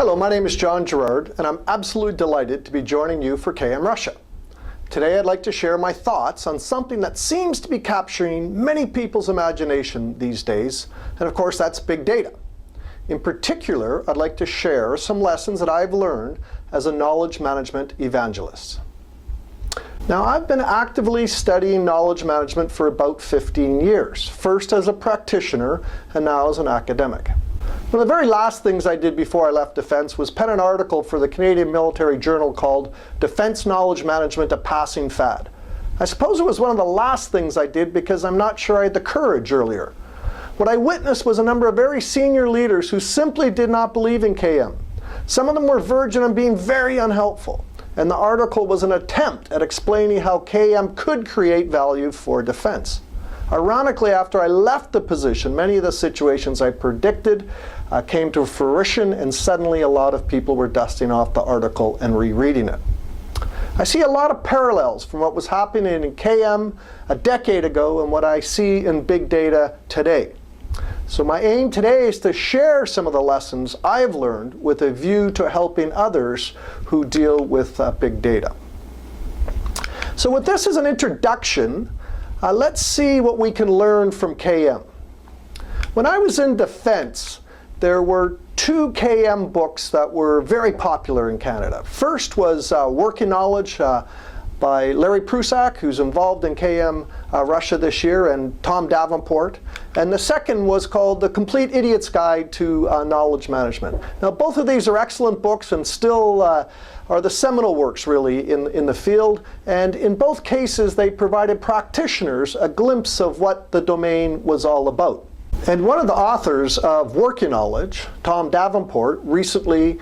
Hello, my name is Girard, and I'm absolutely delighted to be joining you for KM Russia. Today I'd like to share my thoughts on something that seems to be capturing many people's imagination these days, and of course that's big data. In particular, I'd like to share some lessons that I've learned as a knowledge management evangelist. Now, I've been actively studying knowledge management for about 15 years, first as a practitioner and now as an academic. One of the very last things I did before I left Defense was pen an article for the Canadian Military Journal called Defense Knowledge Management, a Passing Fad. I suppose it was one of the last things I did because I'm not sure I had the courage earlier. What I witnessed was a number of very senior leaders who simply did not believe in KM. Some of them were verging on being very unhelpful, and the article was an attempt at explaining how KM could create value for defense. Ironically, after I left the position, many of the situations I predicted came to fruition, and suddenly a lot of people were dusting off the article and rereading it. I see a lot of parallels from what was happening in KM a decade ago and what I see in big data today. So my aim today is to share some of the lessons I've learned with a view to helping others who deal with big data. So with this as an introduction, let's see what we can learn from KM. When I was in Defense, there were two KM books that were very popular in Canada. First was Working Knowledge by Larry Prusak, who's involved in KM Russia this year, and Tom Davenport. And the second was called The Complete Idiot's Guide to Knowledge Management. Now, both of these are excellent books and still are the seminal works, really, in the field. And in both cases, they provided practitioners a glimpse of what the domain was all about. And one of the authors of Working Knowledge, Tom Davenport, recently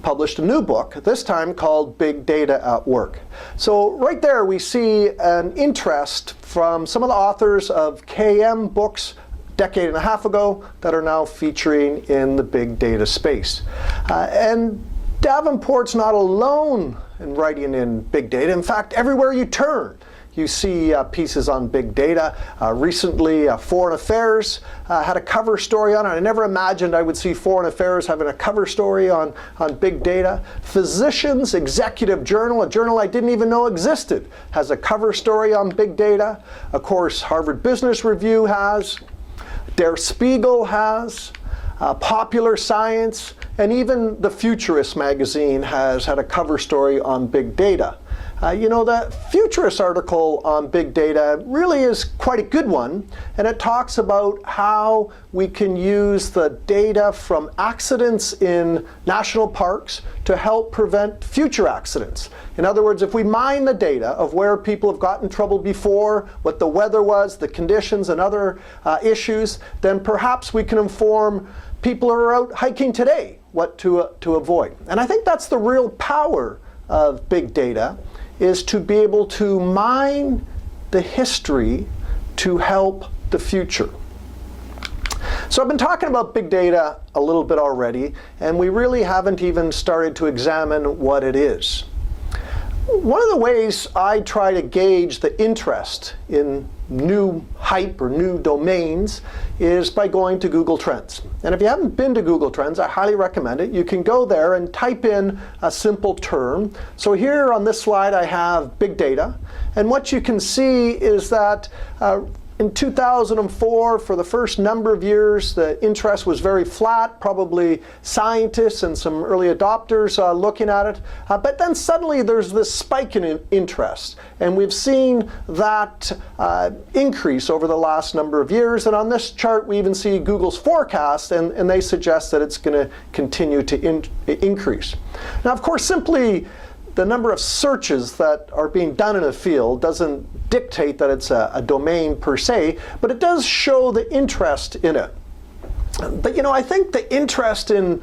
published a new book, this time called Big Data at Work. So right there we see an interest from some of the authors of KM books a decade and a half ago that are now featuring in the big data space. And Davenport's not alone in writing in big data. In fact, everywhere you turn, you see pieces on big data. Recently, Foreign Affairs had a cover story on it. I never imagined I would see Foreign Affairs having a cover story on big data. Physicians Executive Journal, a journal I didn't even know existed, has a cover story on big data. Of course, Harvard Business Review has, Der Spiegel has, Popular Science, and even the Futurist magazine has had a cover story on big data. You know, the Futurist article on big data really is quite a good one, and it talks about how we can use the data from accidents in national parks to help prevent future accidents. In other words, if we mine the data of where people have gotten in trouble before, what the weather was, the conditions, and other issues, then perhaps we can inform people who are out hiking today what to avoid. And I think that's the real power of big data, is to be able to mine the history to help the future. So I've been talking about big data a little bit already, and we really haven't even started to examine what it is. One of the ways I try to gauge the interest in new hype or new domains is by going to Google Trends. And if you haven't been to Google Trends, I highly recommend it. You can go there and type in a simple term. So here on this slide I have big data, and what you can see is that in 2004, for the first number of years, the interest was very flat, probably scientists and some early adopters looking at it. But then suddenly there's this spike in interest. And we've seen that increase over the last number of years. And on this chart, we even see Google's forecast, and they suggest that it's going to continue to increase. Now, of course, simply the number of searches that are being done in a field doesn't dictate that it's a domain per se, but it does show the interest in it. But you know, I think the interest in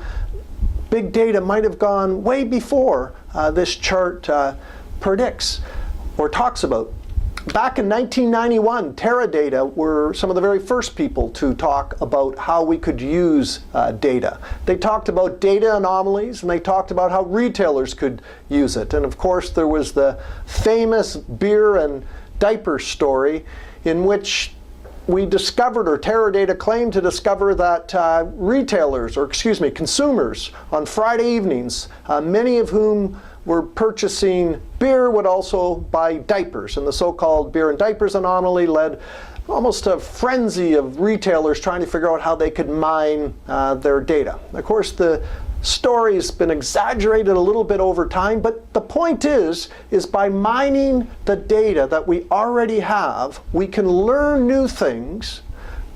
big data might have gone way before this chart predicts or talks about. Back in 1991, Teradata were some of the very first people to talk about how we could use data. They talked about data anomalies, and they talked about how retailers could use it. And of course, there was the famous beer and diaper story in which we discovered, or Teradata claimed to discover, that consumers on Friday evenings, many of whom were purchasing beer, would also buy diapers. And the so-called beer and diapers anomaly led almost a frenzy of retailers trying to figure out how they could mine their data. Of course, the story's been exaggerated a little bit over time, but the point is by mining the data that we already have, we can learn new things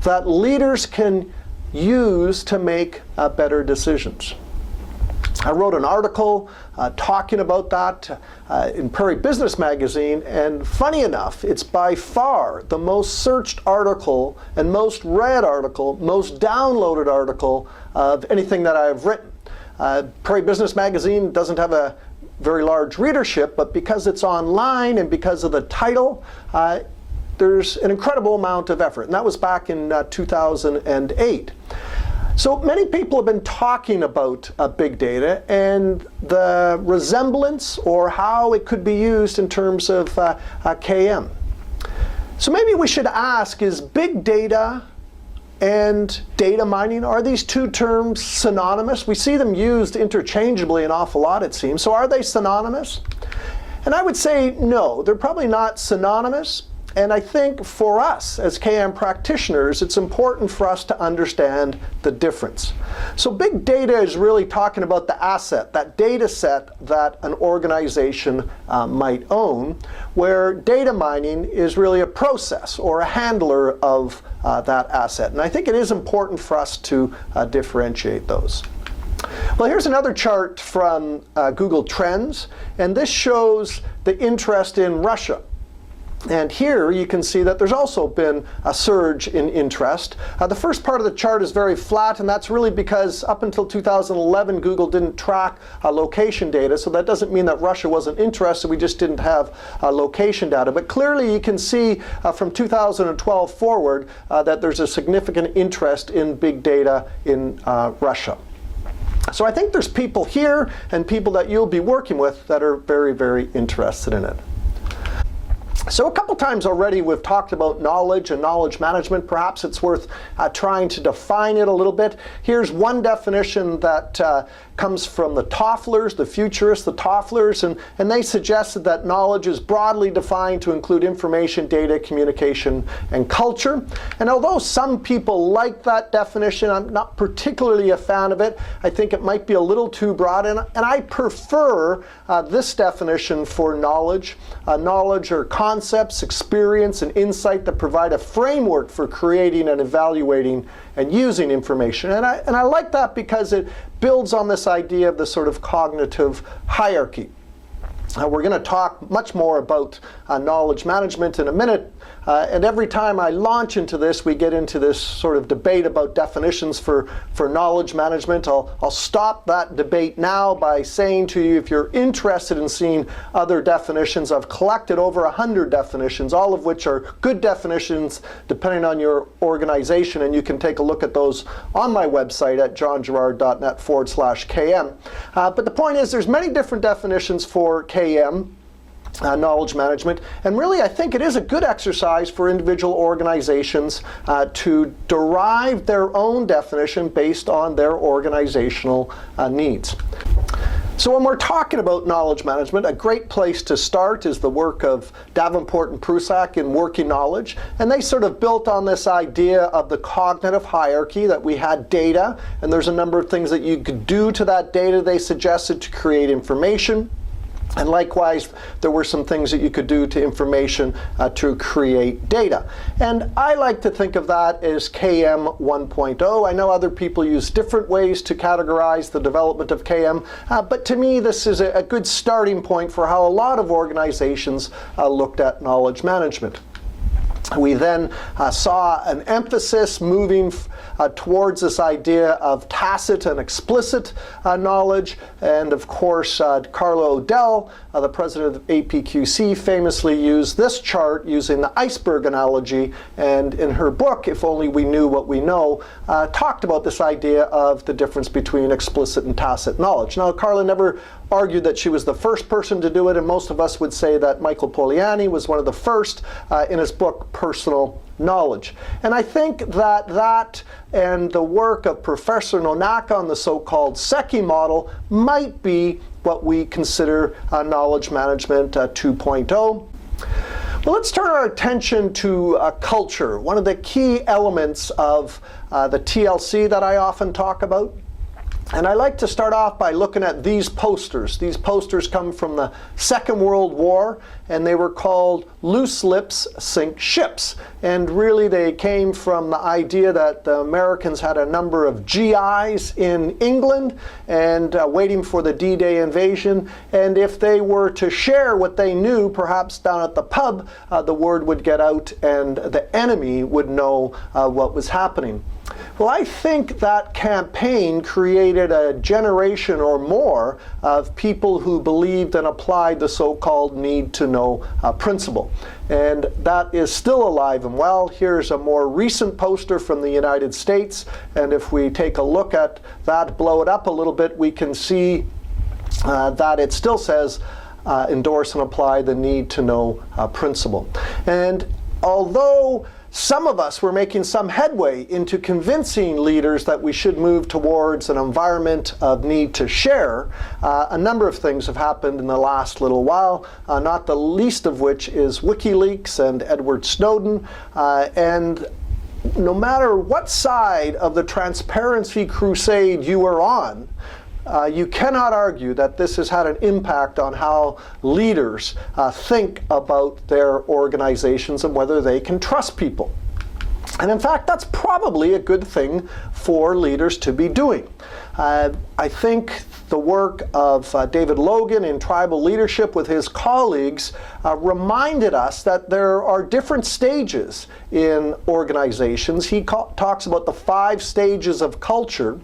that leaders can use to make better decisions. I wrote an article talking about that in Prairie Business Magazine, and funny enough, it's by far the most searched article and most read article, most downloaded article of anything that I've written. Prairie Business Magazine doesn't have a very large readership, but because it's online and because of the title, there's an incredible amount of effort. And that was back in 2008. So many people have been talking about big data and the resemblance or how it could be used in terms of KM. So maybe we should ask, is big data and data mining, are these two terms synonymous? We see them used interchangeably an awful lot, it seems. So are they synonymous? And I would say no, they're probably not synonymous. And I think for us as KM practitioners, it's important for us to understand the difference. So big data is really talking about the asset, that data set that an organization might own, where data mining is really a process or a handler of that asset. And I think it is important for us to differentiate those. Well, here's another chart from Google Trends, and this shows the interest in Russia. And here you can see that there's also been a surge in interest. The first part of the chart is very flat, and that's really because up until 2011, Google didn't track location data. So that doesn't mean that Russia wasn't interested, we just didn't have location data. But clearly you can see from 2012 forward that there's a significant interest in big data in Russia. So I think there's people here and people that you'll be working with that are very, very interested in it. So a couple times already we've talked about knowledge and knowledge management. Perhaps it's worth trying to define it a little bit. Here's one definition that comes from the Tofflers, the futurists, the Tofflers, and they suggested that knowledge is broadly defined to include information, data, communication, and culture. And although some people like that definition, I'm not particularly a fan of it. I think it might be a little too broad, and I prefer this definition for knowledge. Knowledge are concepts, experience, and insight that provide a framework for creating and evaluating and using information. And I like that because it builds on this idea of the sort of cognitive hierarchy. We're going to talk much more about knowledge management in a minute. And every time I launch into this, we get into this sort of debate about definitions for knowledge management. I'll stop that debate now by saying to you, if you're interested in seeing other definitions, I've collected over 100 definitions, all of which are good definitions depending on your organization. And you can take a look at those on my website at johngirard.net/KM. But the point is, there's many different definitions for KM. Knowledge management, and really I think it is a good exercise for individual organizations to derive their own definition based on their organizational needs. So when we're talking about knowledge management, a great place to start is the work of Davenport and Prusak in Working Knowledge, and they sort of built on this idea of the cognitive hierarchy, that we had data and there's a number of things that you could do to that data, they suggested, to create information. And likewise, there were some things that you could do to information to create data. And I like to think of that as KM 1.0. I know other people use different ways to categorize the development of KM, but to me this is a good starting point for how a lot of organizations looked at knowledge management. We then saw an emphasis moving towards this idea of tacit and explicit knowledge. And of course, Carlo O'Dell, the president of APQC, famously used this chart using the iceberg analogy. And in her book, If Only We Knew What We Know, talked about this idea of the difference between explicit and tacit knowledge. Now, Carla never argued that she was the first person to do it, and most of us would say that Michael Poliani was one of the first in his book, Personal knowledge. And I think that and the work of Professor Nonaka on the so-called SECI model might be what we consider knowledge management 2.0. Well, let's turn our attention to culture, one of the key elements of the TLC that I often talk about. And I like to start off by looking at these posters. These posters come from the Second World War, and they were called Loose Lips Sink Ships. And really they came from the idea that the Americans had a number of GIs in England and waiting for the D-Day invasion. And if they were to share what they knew, perhaps down at the pub, the word would get out and the enemy would know what was happening. Well, I think that campaign created a generation or more of people who believed and applied the so-called need-to-know principle. And that is still alive and well. Here's a more recent poster from the United States. And if we take a look at that, blow it up a little bit, we can see that it still says endorse and apply the need-to-know principle. And although some of us were making some headway into convincing leaders that we should move towards an environment of need to share, a number of things have happened in the last little while, not the least of which is WikiLeaks and Edward Snowden. And no matter what side of the transparency crusade you are on, you cannot argue that this has had an impact on how leaders think about their organizations and whether they can trust people. And in fact, that's probably a good thing for leaders to be doing. I think the work of David Logan in Tribal Leadership with his colleagues reminded us that there are different stages in organizations. He talks about the 5 stages of culture.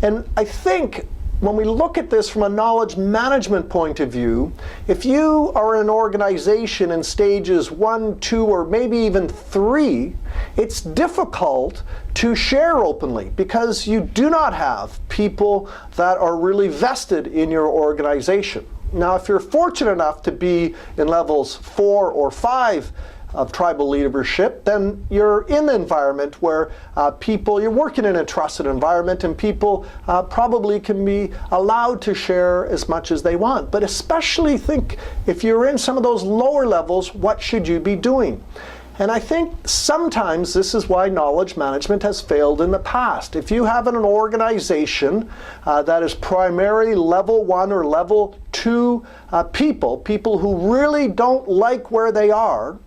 And I think when we look at this from a knowledge management point of view, if you are an organization in stages 1, 2, or maybe even 3, it's difficult to share openly because you do not have people that are really vested in your organization. Now, if you're fortunate enough to be in levels 4 or 5 of tribal leadership, then you're in the environment where you're working in a trusted environment and people probably can be allowed to share as much as they want. But especially think if you're in some of those lower levels, what should you be doing? And I think sometimes this is why knowledge management has failed in the past. If you have an organization that is primarily level 1 or level 2 people who really don't like where they are,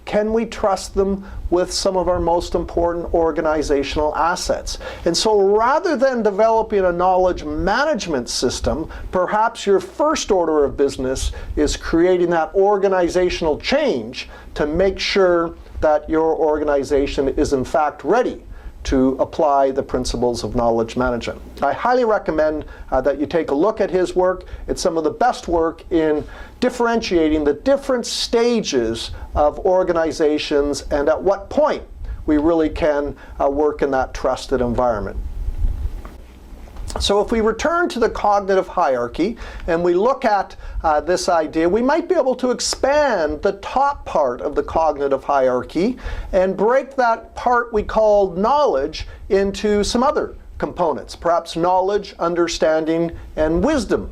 can we trust them with some of our most important organizational assets? And so rather than developing a knowledge management system, perhaps your first order of business is creating that organizational change to make sure that your organization is in fact ready to apply the principles of knowledge management. I highly recommend that you take a look at his work. It's some of the best work in differentiating the different stages of organizations and at what point we really can work in that trusted environment. So if we return to the cognitive hierarchy and we look at this idea, we might be able to expand the top part of the cognitive hierarchy and break that part we call knowledge into some other components, perhaps knowledge, understanding, and wisdom.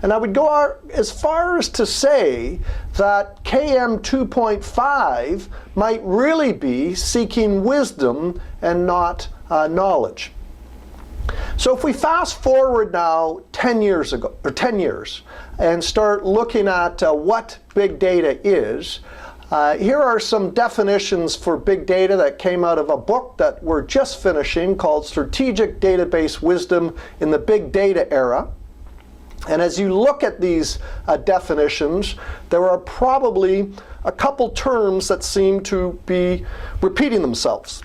And I would go as far as to say that KM 2.5 might really be seeking wisdom and not knowledge. So if we fast forward now 10 years and start looking at what big data is, here are some definitions for big data that came out of a book that we're just finishing called Strategic Database Wisdom in the Big Data Era. And as you look at these definitions, there are probably a couple terms that seem to be repeating themselves.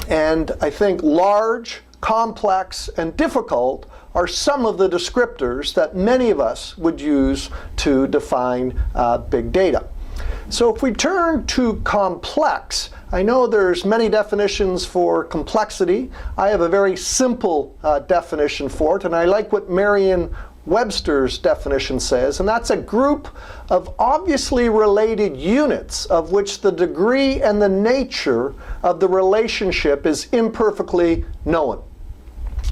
And I think large, complex, and difficult are some of the descriptors that many of us would use to define big data. So if we turn to complex, I know there's many definitions for complexity. I have a very simple definition for it, and I like what Marion Webster's definition says, and that's a group of obviously related units of which the degree and the nature of the relationship is imperfectly known.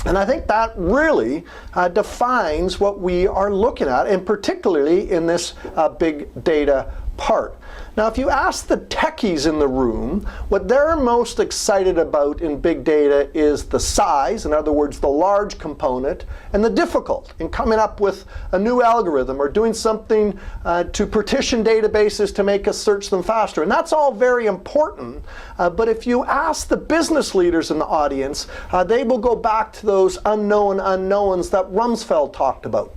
And I think that really defines what we are looking at, and particularly in this big data part. Now, if you ask the techies in the room, what they're most excited about in big data is the size, in other words, the large component, and the difficult in coming up with a new algorithm or doing something to partition databases to make us search them faster. And that's all very important, but if you ask the business leaders in the audience, they will go back to those unknown unknowns that Rumsfeld talked about.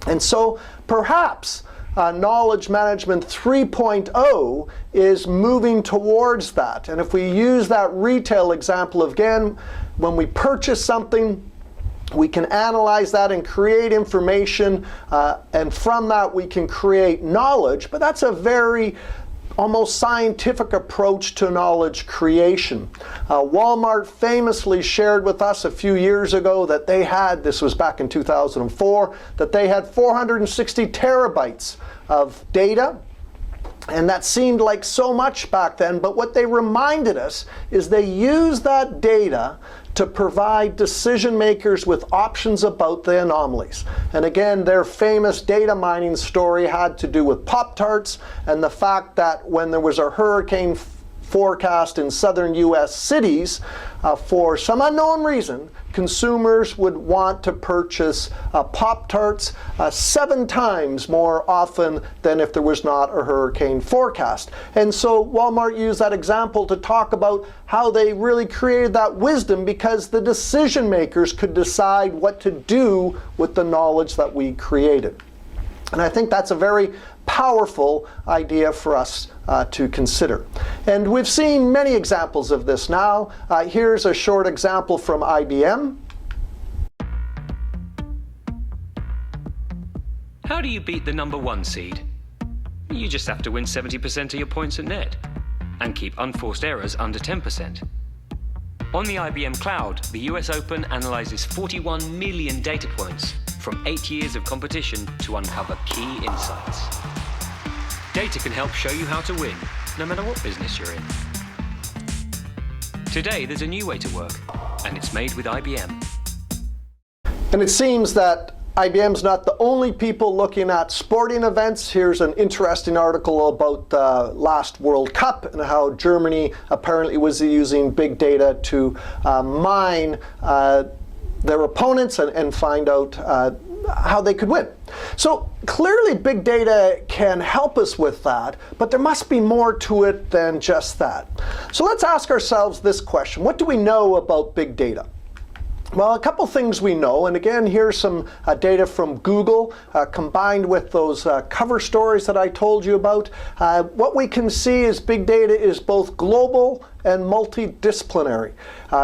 And so perhaps Knowledge Management 3.0 is moving towards that. And if we use that retail example again, when we purchase something, we can analyze that and create information, and from that we can create knowledge, but that's a very almost scientific approach to knowledge creation. Walmart famously shared with us a few years ago that they had, this was back in 2004, that they had 460 terabytes of data. And that seemed like so much back then, but what they reminded us is they used that data to provide decision makers with options about the anomalies. And again, their famous data mining story had to do with Pop-Tarts and the fact that when there was a hurricane forecast in southern US cities, for some unknown reason, consumers would want to purchase Pop-Tarts 7 times more often than if there was not a hurricane forecast. And so Walmart used that example to talk about how they really created that wisdom because the decision makers could decide what to do with the knowledge that we created. And I think that's a very powerful idea for us to consider. And we've seen many examples of this now. Here's a short example from IBM. How do you beat the #1 seed? You just have to win 70% of your points at net and keep unforced errors under 10%. On the IBM Cloud, the US Open analyzes 41 million data points from 8 years of competition to uncover key insights. Data can help show you how to win, no matter what business you're in. Today, there's a new way to work, and it's made with IBM. And it seems that IBM's not the only people looking at sporting events. Here's an interesting article about the last World Cup and how Germany apparently was using big data to mine their opponents and find out how they could win. So clearly big data can help us with that, but there must be more to it than just that. So let's ask ourselves this question. What do we know about big data? Well, a couple things we know, and again, here's some data from Google combined with those cover stories that I told you about. What we can see is big data is both global and multidisciplinary.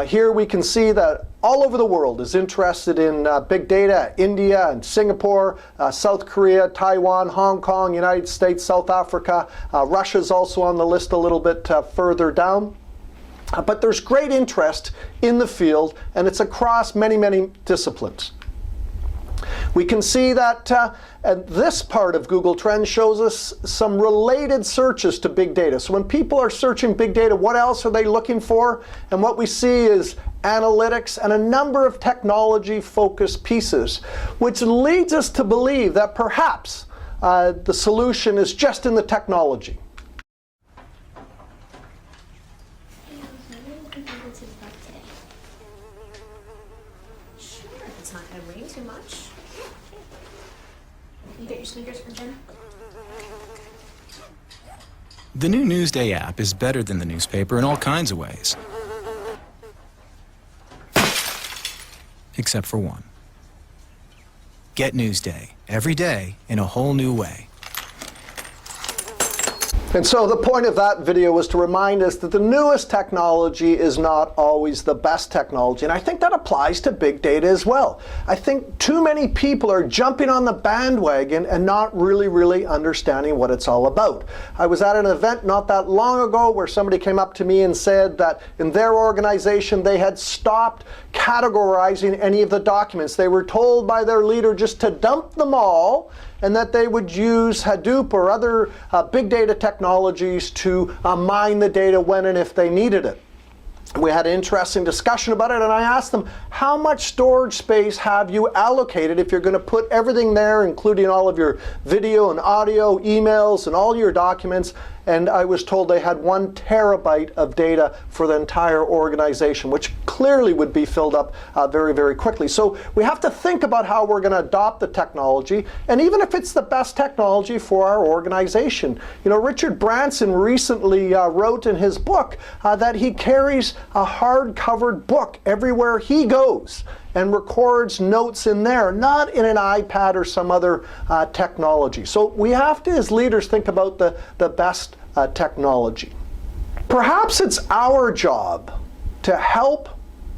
Here we can see that all over the world is interested in big data. India and Singapore, South Korea, Taiwan, Hong Kong, United States, South Africa. Russia's also on the list a little bit further down. But there's great interest in the field, and it's across many, many disciplines. We can see that and this part of Google Trends shows us some related searches to big data. So when people are searching big data, what else are they looking for? And what we see is analytics and a number of technology-focused pieces, which leads us to believe that perhaps the solution is just in the technology. The new Newsday app is better than the newspaper in all kinds of ways. Except for one. Get Newsday every day in a whole new way. And so the point of that video was to remind us that the newest technology is not always the best technology. And I think that applies to big data as well. I think too many people are jumping on the bandwagon and not really understanding what it's all about. I was at an event not that long ago where somebody came up to me and said that in their organization they had stopped categorizing any of the documents. They were told by their leader just to dump them all, and that they would use Hadoop or other big data technologies to mine the data when and if they needed it. We had an interesting discussion about it, and I asked them, how much storage space have you allocated if you're going to put everything there, including all of your video and audio, emails, and all your documents? And I was told they had 1 terabyte of data for the entire organization, which clearly would be filled up very quickly. So we have to think about how we're going to adopt the technology, and even if it's the best technology for our organization. You know, Richard Branson recently wrote in his book that he carries a hard-covered book everywhere he goes and records notes in there, not in an iPad or some other technology. So we have to, as leaders, think about the best technology. Perhaps it's our job to help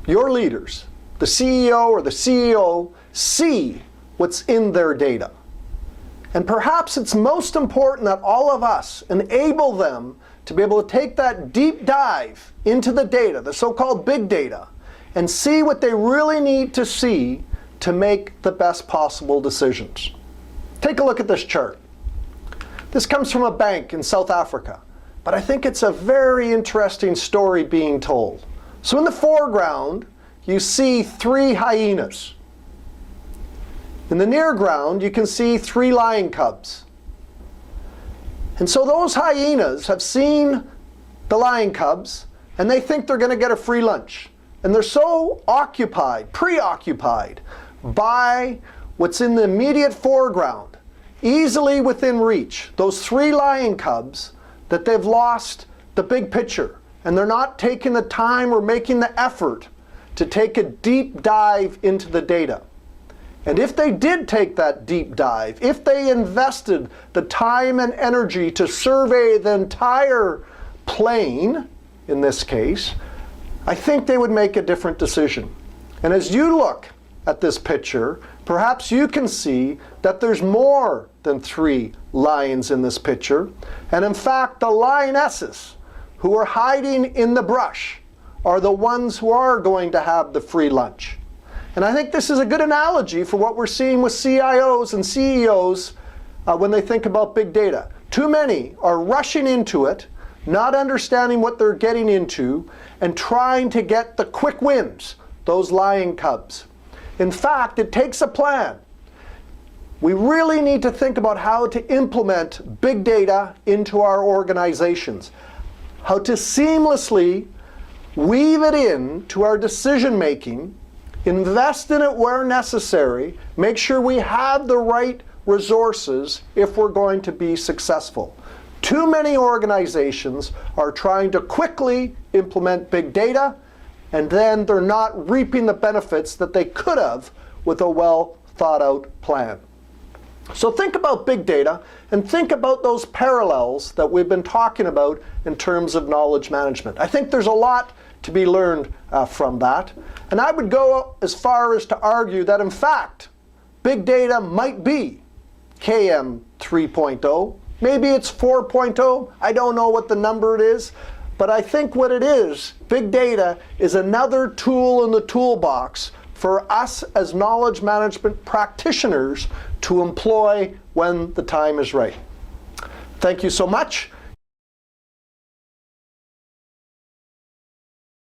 your leaders, the CEO or the CEO, see what's in their data. And perhaps it's most important that all of us enable them to be able to take that deep dive into the data, the so-called big data, and see what they really need to see to make the best possible decisions. Take a look at this chart. This comes from a bank in South Africa, but I think it's a very interesting story being told. So in the foreground, you see 3 hyenas. In the near ground, you can see 3 lion cubs. And so those hyenas have seen the lion cubs, and they think they're going to get a free lunch. And they're so preoccupied by what's in the immediate foreground, easily within reach, those 3 lion cubs, that they've lost the big picture. And they're not taking the time or making the effort to take a deep dive into the data. And if they did take that deep dive, if they invested the time and energy to survey the entire plane, in this case, I think they would make a different decision. And as you look at this picture, perhaps you can see that there's more than 3 lions in this picture. And in fact, the lionesses who are hiding in the brush are the ones who are going to have the free lunch. And I think this is a good analogy for what we're seeing with CIOs and CEOs when they think about big data. Too many are rushing into it, not understanding what they're getting into, and trying to get the quick wins, those lion cubs. In fact, it takes a plan. We really need to think about how to implement big data into our organizations, how to seamlessly weave it in to our decision making, invest in it where necessary, make sure we have the right resources if we're going to be successful. Too many organizations are trying to quickly implement big data, and then they're not reaping the benefits that they could have with a well thought out plan. So think about big data and think about those parallels that we've been talking about in terms of knowledge management. I think there's a lot to be learned from that. And I would go as far as to argue that in fact, big data might be KM 3.0. Maybe it's 4.0. I don't know what the number it is. But I think what it is, big data is another tool in the toolbox for us as knowledge management practitioners to employ when the time is right. Thank you so much.